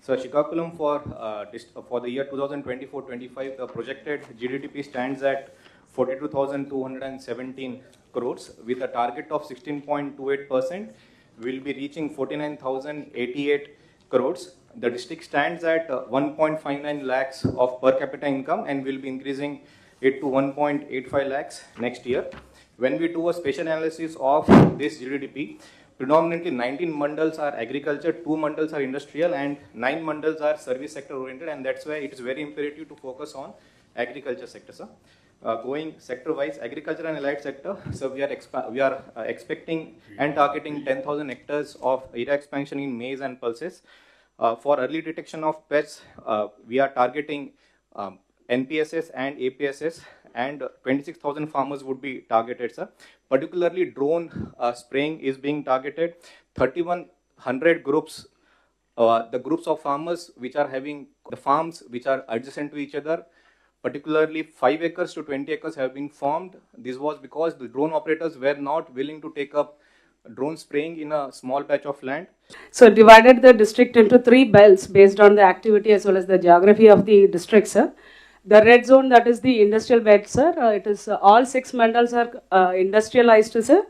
So Srikakulam for the year 2024-25, the projected GDP stands at 42,217 crores with a target of 16.28%. We'll be reaching 49,088 crores. The district stands at 1.59 lakhs of per capita income and will be increasing it to 1.85 lakhs next year. When we do a spatial analysis of this GDP, predominantly 19 mandals are agriculture, 2 mandals are industrial, and 9 mandals are service sector oriented, and that's why it is very imperative to focus on agriculture sector, sir. Going sector wise, agriculture and allied sector, so we are expecting and targeting 10,000 hectares of area expansion in maize and pulses. For early detection of pests, we are targeting NPSS and APSS, and 26,000 farmers would be targeted, sir. Particularly drone spraying is being targeted. 3,100 groups, the groups of farmers which are having the farms which are adjacent to each other, particularly 5 acres to 20 acres have been formed. This was because the drone operators were not willing to take up drone spraying in a small patch of land. So divided the district into 3 belts based on the activity as well as the geography of the district, sir. The red zone, that is the industrial belt, sir. It is all 6 mandals are industrialized, sir.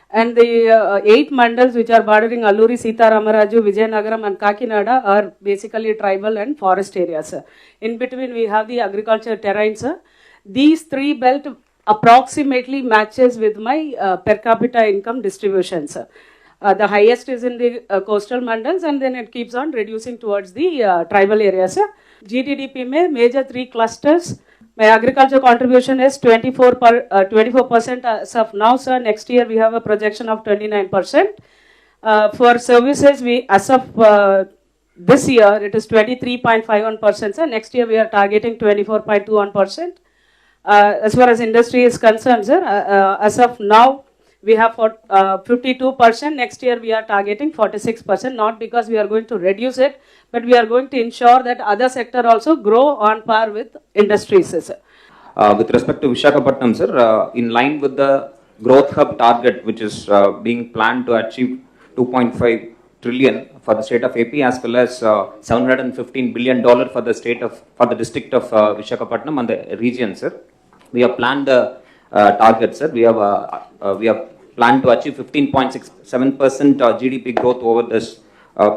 And the 8 mandals which are bordering Alluri, Sitaramaraju, Vijayanagaram and Kakinada are basically tribal and forest areas, sir. In between we have the agriculture terrain, sir. These 3 belt approximately matches with my per capita income distribution, sir. The highest is in the coastal mandals, and then it keeps on reducing towards the tribal areas, sir. GDP में major 3 clusters. My agriculture contribution is 24% as of now, sir. Next year we have a projection of 29%. For services, we as of this year it is 23.51%, sir. Next year we are targeting 24.21%. As far as industry is concerned, sir, as of now we have 52%. Next year we are targeting 46%, not because we are going to reduce it, but we are going to ensure that other sector also grow on par with industries, sir. With respect to Visakhapatnam, sir, in line with the growth hub target, which is being planned to achieve 2.5 trillion for the state of AP, as well as $715 billion for the district of Visakhapatnam and the region, sir. We have planned the target, sir. We have planned to achieve 15.67% GDP growth over this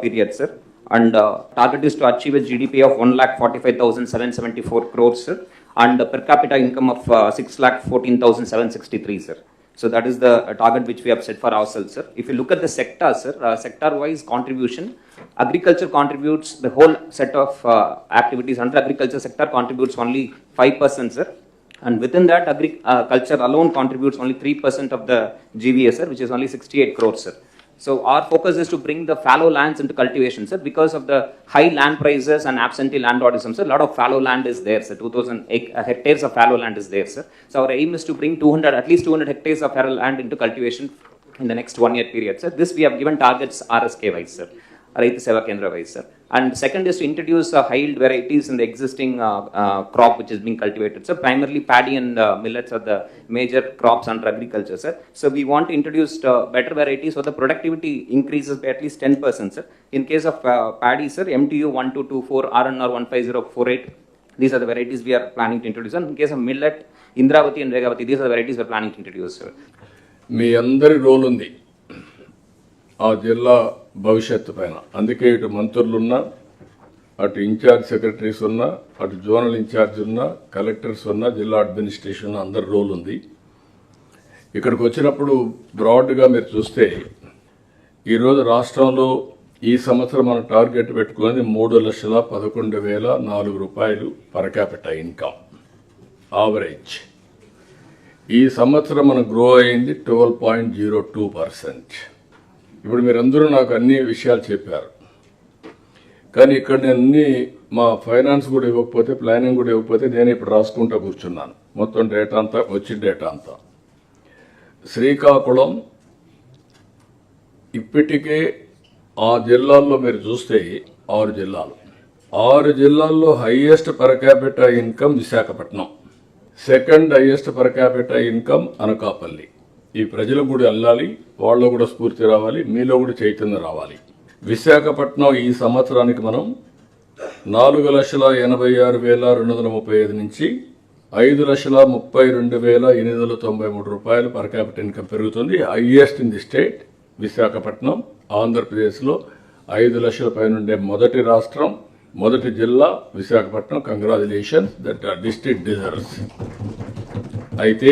period, sir. And target is to achieve a GDP of 1,45,774 crores, sir, and per capita income of 6,14,763, sir. So that is the target which we have set for ourselves, sir. If you look at the sector, sir, sector-wise contribution, agriculture contributes the whole set of activities under agriculture sector contributes only 5%, sir. And within that, agriculture alone contributes only 3% of the GVA, sir, which is only 68 crores, sir. So our focus is to bring the fallow lands into cultivation, sir, because of the high land prices and absentee landlordism, sir. A lot of fallow land is there, sir. 2,000 hectares of fallow land is there, sir. So our aim is to bring at least 200 hectares of fallow land into cultivation in the next 1 year period, sir. This we have given targets RSK wise, sir. Raitu Seva Kendra wise, sir. And second is to introduce high yield varieties in the existing crop which is being cultivated. So primarily paddy and millets are the major crops under agriculture, sir. So we want to introduce better varieties so the productivity increases by at least 10%, sir. In case of paddy, sir, MTU 1224, RNR 15048, these are the varieties we are planning to introduce. And in case of millet, Indravati and Vegavati, these are the varieties we are planning to introduce, sir. మీ అందరి role ఉంది ఆ జిల్లా భవిష్యత్తు పైన. అందుకే ఇటు మంత్రులున్నా, అటు incharge secretaries ఉన్నా, అటు జోనల్ ఇన్ఛార్జ్ ఉన్నా, కలెక్టర్స్ ఉన్నా, జిల్లా అడ్మినిస్ట్రేషన్ అందరి రోల్ ఉంది. ఇక్కడికి వచ్చినప్పుడు బ్రాడ్గా మీరు చూస్తే ఈరోజు రాష్ట్రంలో ఈ సంవత్సరం మన టార్గెట్ పెట్టుకున్నది 3,11,004 రూపాయలు పర్ క్యాపిటా ఇన్కమ్ యావరేజ్. ఈ సంవత్సరం మనం గ్రో అయింది 12.02%. ఇప్పుడు మీరందరూ నాకు అన్ని విషయాలు చెప్పారు, కానీ ఇక్కడ నేను మా ఫైనాన్స్ కూడా ఇవ్వకపోతే, ప్లానింగ్ కూడా ఇవ్వకపోతే నేను ఇప్పుడు రాసుకుంటూ కూర్చున్నాను మొత్తం డేటా అంతా, వచ్చిన డేటా అంతా. శ్రీకాకుళం ఇప్పటికే ఆ జిల్లాల్లో మీరు చూస్తే 6 జిల్లాలు, 6 జిల్లాల్లో highest per capita income Visakhapatnam, second highest per capita income Anakapalli. ఈ ప్రజలకు కూడా వెళ్ళాలి, వాళ్ళలో కూడా స్ఫూర్తి రావాలి, మీలో కూడా చైతన్యం రావాలి. విశాఖపట్నం ఈ సంవత్సరానికి మనం 4,86,235 నుంచి 5,32,893 రూపాయలు పర్ క్యాపిటల్ ఇన్కమ్ పెరుగుతుంది. Highest in the state Visakhapatnam, ఆంధ్రప్రదేశ్లో 5 లక్షల పైన ఉండే మొదటి రాష్ట్రం, మొదటి జిల్లా Visakhapatnam. Congratulations, that district deserves. అయితే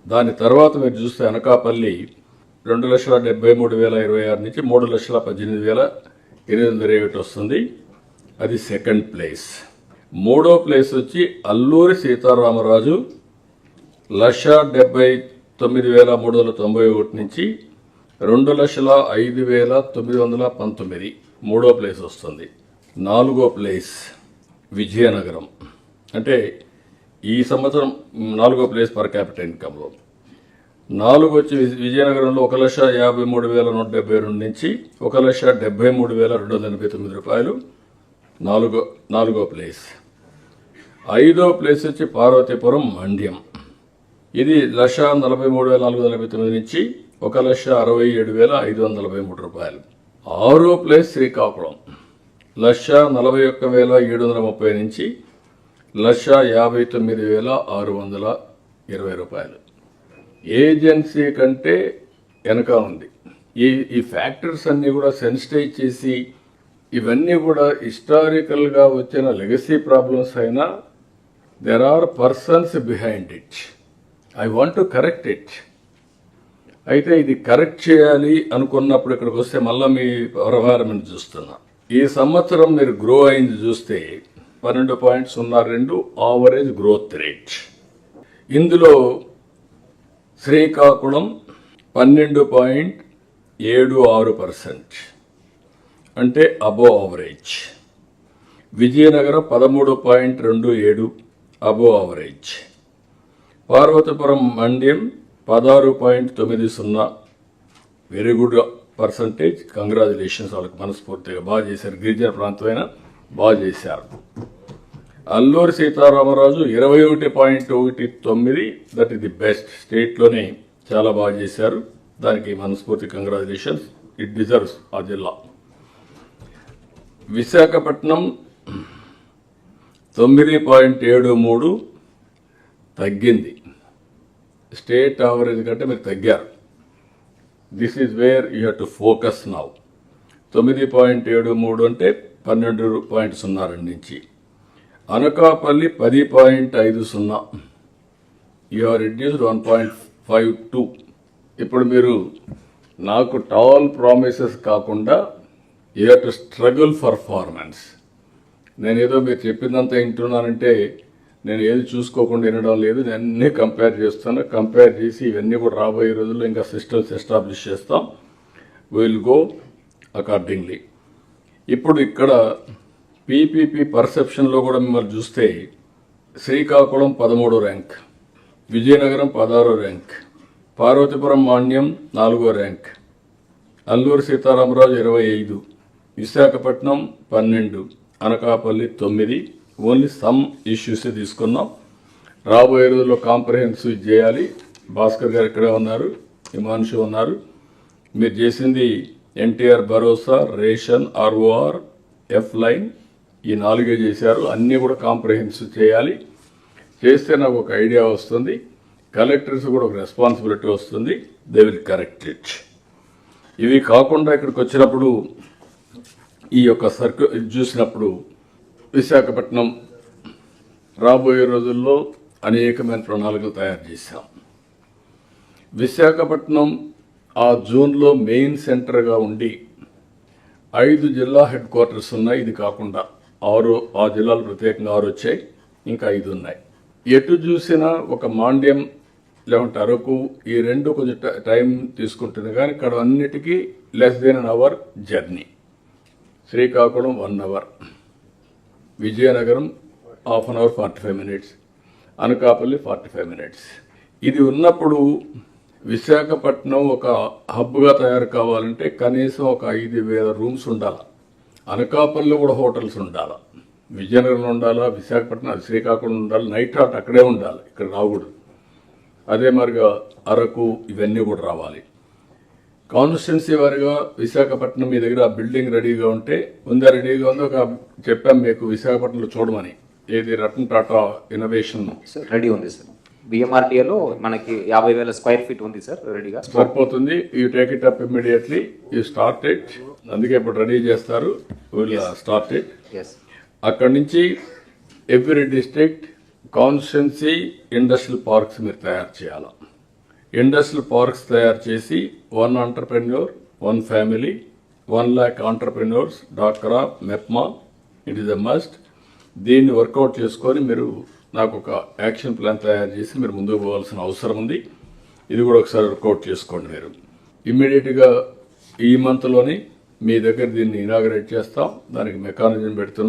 దాని తర్వాత మీరు చూస్తే అనకాపల్లి 2,73,026 నుంచి 3,18,821 వస్తుంది. అది సెకండ్ ప్లేస్. మూడో ప్లేస్ వచ్చి అల్లూరి సీతారామరాజు 1,79,391 నుంచి 2,05,919 మూడో ప్లేస్ వస్తుంది. నాలుగో ప్లేస్ విజయనగరం, అంటే ఈ సంవత్సరం నాలుగో ప్లేస్ పర్ క్యాపిటల్ ఇన్కంలో. నాలుగు వచ్చి విజయనగరంలో 1,53,172 నుంచి 1,73,289 రూపాయలు నాలుగో ప్లేస్. ఐదో ప్లేస్ వచ్చి పార్వతీపురం మండ్యం, ఇది 1,43,449 నుంచి 1,67,543 రూపాయలు. ఆరో ప్లేస్ శ్రీకాకుళం 1,41,730 నుంచి 1,59,620 రూపాయలు. ఏజెన్సీ కంటే వెనక ఉంది. ఈ ఫ్యాక్టర్స్ అన్నీ కూడా సెన్సిటైజ్ చేసి, ఇవన్నీ కూడా హిస్టారికల్గా వచ్చిన లెగసీ ప్రాబ్లమ్స్ అయినా there are persons behind it. I want to correct it. అయితే ఇది కరెక్ట్ చేయాలి అనుకున్నప్పుడు ఇక్కడికి వస్తే మళ్ళీ మీ వ్యవహారం చూస్తున్నా. ఈ సంవత్సరం మీరు గ్రో అయింది చూస్తే 12.02 ఆవరేజ్ గ్రోత్ రేట్. ఇందులో శ్రీకాకుళం 12.76%, అంటే above average. Vizianagaram 13.27, above average. Parvathipuram మండ్యం 16.90, వెరీ గుడ్ పర్సంటేజ్. కంగ్రాచులేషన్స్, వాళ్ళకి మనస్ఫూర్తిగా బాగా చేశారు. గిరిజన ప్రాంతమైన బాగా చేశారు. Alluri Sitaramaraju 21.19, that is the best. స్టేట్లోనే చాలా బాగా చేశారు. దానికి మనస్ఫూర్తి కంగ్రాచులేషన్స్, ఇట్ డిజర్వ్స్ ఆ జిల్లా. విశాఖపట్నం 9.73 తగ్గింది. స్టేట్ యావరేజ్ కంటే మీరు తగ్గారు. This is where you have to focus now. 9.73 అంటే 12.02 నుంచి. Anakapalli 10.50, you are reduced 1.52. ఇప్పుడు మీరు నాకు టాల్ ప్రామిసెస్ కాకుండా you have to struggle performance. నేనేదో మీరు చెప్పిందంతా వింటున్నానంటే నేను ఏది చూసుకోకుండా వినడం లేదు. నేను అన్నీ కంపేర్ చేస్తాను. కంపేర్ చేసి ఇవన్నీ కూడా రాబోయే రోజుల్లో ఇంకా సిస్టమ్స్ ఎస్టాబ్లిష్ చేస్తాం. Will go accordingly. ఇప్పుడు ఇక్కడ పీపీపీ పర్సెప్షన్లో కూడా మిమ్మల్ని చూస్తే శ్రీకాకుళం 13వ ర్యాంక్, విజయనగరం 16వ ర్యాంక్, పార్వతీపురం మాన్యం 4వ rank, Alluri Sitaramaraju 25, Visakhapatnam 12, Anakapalli 9. Only some issues తీసుకున్నాం. రాబోయే రోజుల్లో కాంప్రహెన్సివ్ చేయాలి. భాస్కర్ గారు ఇక్కడే ఉన్నారు, హిమాంశు ఉన్నారు. మీరు చేసింది ఎన్టీఆర్ భరోసా, రేషన్, ఆర్ఓఆర్, ఎఫ్ లైన్, ఈ 4 చేశారు. అన్నీ కూడా కాంప్రహెన్సివ్ చేయాలి. చేస్తే నాకు ఒక ఐడియా వస్తుంది. కలెక్టర్స్ కూడా ఒక రెస్పాన్సిబిలిటీ వస్తుంది. They will correct it. ఇవి కాకుండా ఇక్కడికి వచ్చినప్పుడు ఈ యొక్క సర్క్యూట్ చూసినప్పుడు విశాఖపట్నం రాబోయే రోజుల్లో అనేకమైన ప్రణాళికలు తయారు చేశాం. విశాఖపట్నం ఆ జోన్లో మెయిన్ సెంటర్గా ఉండి 5 జిల్లా హెడ్ క్వార్టర్స్ ఉన్నాయి. ఇది కాకుండా 6, ఆ జిల్లాలు ప్రత్యేకంగా 6 వచ్చాయి, ఇంకా 5 ఉన్నాయి. ఎటు చూసినా ఒక మాండ్యం లేకుంటే అరకు, ఈ 2 కొంచెం టైం తీసుకుంటుంది, కానీ ఇక్కడ అన్నిటికీ less than an hour journey. Srikakulam 1 hour, Vizianagaram 1/2 hour 45 minutes, Anakapalli 45 minutes. ఇది ఉన్నప్పుడు విశాఖపట్నం ఒక హబ్గా తయారు కావాలంటే కనీసం ఒక 5,000 రూమ్స్ ఉండాలి. అనకాపల్లిలో కూడా హోటల్స్ ఉండాలి, విజయనగరంలో ఉండాలా, విశాఖపట్నం, శ్రీకాకుళం ఉండాలి. నైట్ హాట్ అక్కడే ఉండాలి, ఇక్కడ రాకూడదు. అదే మరిగా అరకు, ఇవన్నీ కూడా రావాలి. కాన్స్టిట్యున్సీ వారిగా విశాఖపట్నం మీ దగ్గర బిల్డింగ్ రెడీగా ఉంటే ఉందా, రెడీగా ఉందో ఒక చెప్పాం మీకు విశాఖపట్నంలో చూడమని. ఏది Ratan Tata innovation sir ready ఉంది సార్. బిఎంఆర్టీఏలో మనకి 50,000 స్క్వేర్ ఫీట్ ఉంది సార్ రెడీగా. సరిపోతుంది. You take it up immediately, you start it. అందుకే ఇప్పుడు రెడీ చేస్తారు, విల్ స్టార్ట్ ఇట్. ఎస్. అక్కడి నుంచి every district constituency industrial parks మీరు తయారు చేయాలి. ఇండస్ట్రియల్ పార్క్స్ తయారు చేసి 1 ఎంటర్ప్రెన్యూర్ 1 ఫ్యామిలీ 1 lakh ఎంటర్ప్రెన్యూర్స్, డాక్రా, MEPMA, it is a must. దీన్ని వర్కౌట్ చేసుకొని మీరు నాకు ఒక యాక్షన్ ప్లాన్ తయారు చేసి మీరు ముందుకు పోవాల్సిన అవసరం ఉంది. ఇది కూడా ఒకసారి వర్కౌట్ చేసుకోండి మీరు. ఇమ్మీడియట్గా ఈ మంత్లోని మీ దగ్గర దీన్ని ఇనాగరేట్ చేస్తాం. దానికి మెకానిజం పెడుతున్నాం.